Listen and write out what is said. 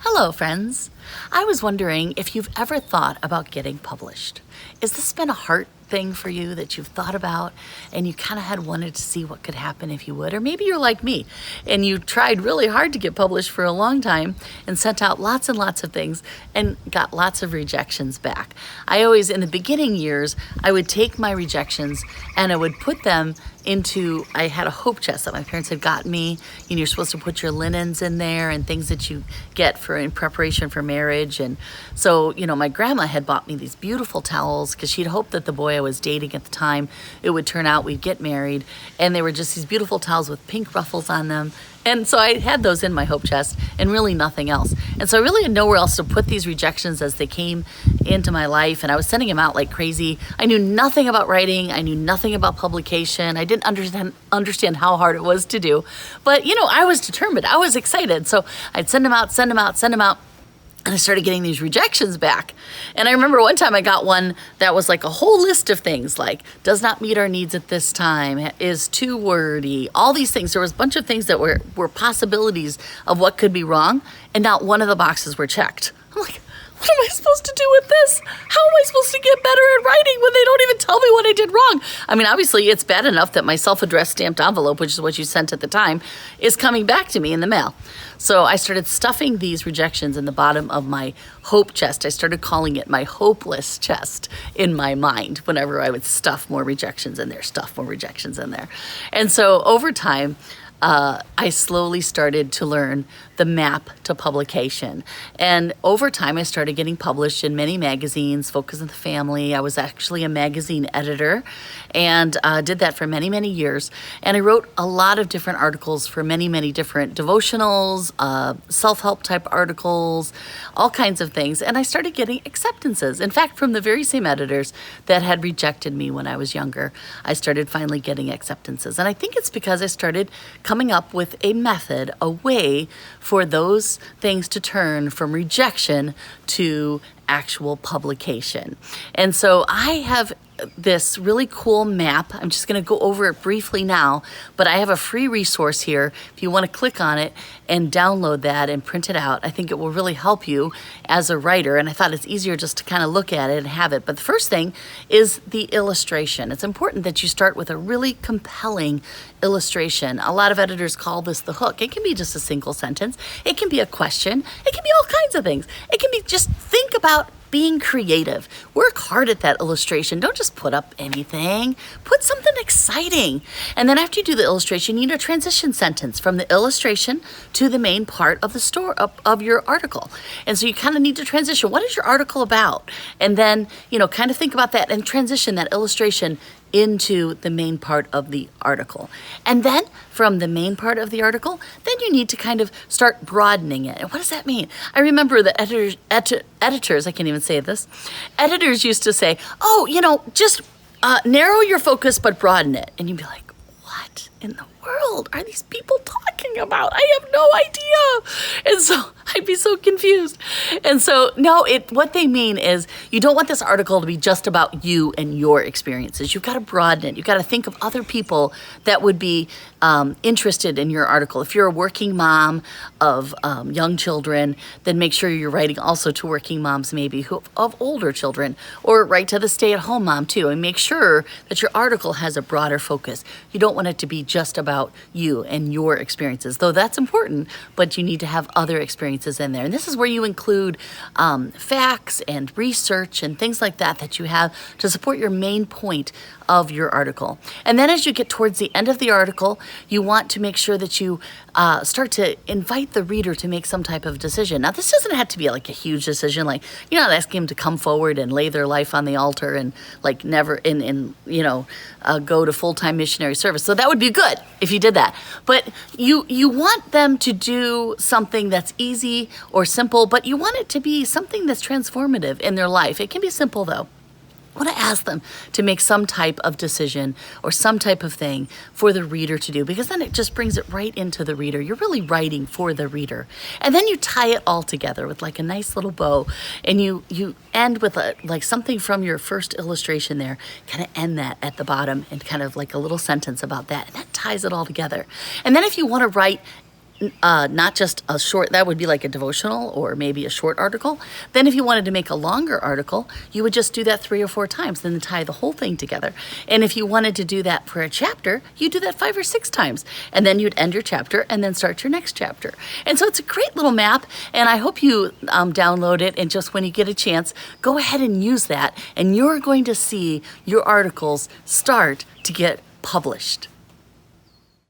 Hello, friends. I was wondering if you've ever thought about getting published. Has this been a heart thing for you that you've thought about and you kind of had wanted to see what could happen if you would? Or maybe you're like me and you tried really hard to get published for a long time and sent out lots and lots of things and got lots of rejections back. I always, in the beginning years, I would take my rejections and I would put them I had a hope chest that my parents had gotten me, and you're supposed to put your linens in there and things that you get in preparation for marriage. And so, my grandma had bought me these beautiful towels because she'd hoped that the boy I was dating at the time, it would turn out we'd get married. And they were just these beautiful towels with pink ruffles on them. And so I had those in my hope chest and really nothing else. And so I really had nowhere else to put these rejections as they came into my life. And I was sending them out like crazy. I knew nothing about writing. I knew nothing about publication. I didn't understand how hard it was to do. But, I was determined. I was excited. So I'd send them out. And I started getting these rejections back. And I remember one time I got one that was like a whole list of things like does not meet our needs at this time, is too wordy, all these things. There was a bunch of things that were possibilities of what could be wrong, and not one of the boxes were checked. I'm like, what am I supposed to do with this? How am I supposed to get better at writing when they don't even tell me what I did wrong? I mean, obviously it's bad enough that my self-addressed stamped envelope, which is what you sent at the time, is coming back to me in the mail. So I started stuffing these rejections in the bottom of my hope chest. I started calling it my hopeless chest in my mind whenever I would stuff more rejections in there. And so over time, I slowly started to learn the map to publication. And over time, I started getting published in many magazines, Focus on the Family. I was actually a magazine editor and did that for many, many years. And I wrote a lot of different articles for many, many different devotionals, self-help type articles, all kinds of things. And I started getting acceptances. In fact, from the very same editors that had rejected me when I was younger, I started finally getting acceptances. And I think it's because I started coming up with a method, a way for those things to turn from rejection to actual publication. And so I have this really cool map. I'm just going to go over it briefly now, but I have a free resource here. If you want to click on it and download that and print it out, I think it will really help you as a writer. And I thought it's easier just to kind of look at it and have it. But the first thing is the illustration. It's important that you start with a really compelling illustration. A lot of editors call this the hook. It can be just a single sentence. It can be a question. It can be all kinds of things. It can be just think about being creative. Work hard at that illustration. Don't just put up anything. Put something exciting. And then after you do the illustration, you need a transition sentence from the illustration to the main part of the story of your article. And so you kind of need to transition. What is your article about? And then, kind of think about that and transition that illustration into the main part of the article. And then from the main part of the article, then you need to kind of start broadening it. And what does that mean? I remember the editors, I can't even say this, editors used to say, just narrow your focus but broaden it. And you'd be like, what in the world are these people talking about? I have no idea. And so I'd be so confused. And so, no, what they mean is you don't want this article to be just about you and your experiences. You've got to broaden it. You've got to think of other people that would be interested in your article. If you're a working mom of young children, then make sure you're writing also to working moms maybe of older children, or write to the stay-at-home mom too, and make sure that your article has a broader focus. You don't want it to be just about you and your experiences, though that's important, but you need to have other experiences in there. And this is where you include facts and research and things like that you have to support your main point of your article. And then as you get towards the end of the article, you want to make sure that you start to invite the reader to make some type of decision. Now, this doesn't have to be like a huge decision, like you're not asking them to come forward and lay their life on the altar and like never go to full-time missionary service. So that would be good if you did that. But you want them to do something that's easy or simple, but you want it to be something that's transformative in their life. It can be simple though. I want to ask them to make some type of decision or some type of thing for the reader to do, because then it just brings it right into the reader. You're really writing for the reader. And then you tie it all together with like a nice little bow, and you end with like something from your first illustration there, kind of end that at the bottom and kind of like a little sentence about that. And that ties it all together. And then if you want to write not just a short, that would be like a devotional or maybe a short article. Then if you wanted to make a longer article, you would just do that 3 or 4 times, then tie the whole thing together. And if you wanted to do that for a chapter, you do that 5 or 6 times. And then you'd end your chapter and then start your next chapter. And so it's a great little map, and I hope you download it, and just when you get a chance, go ahead and use that, and you're going to see your articles start to get published.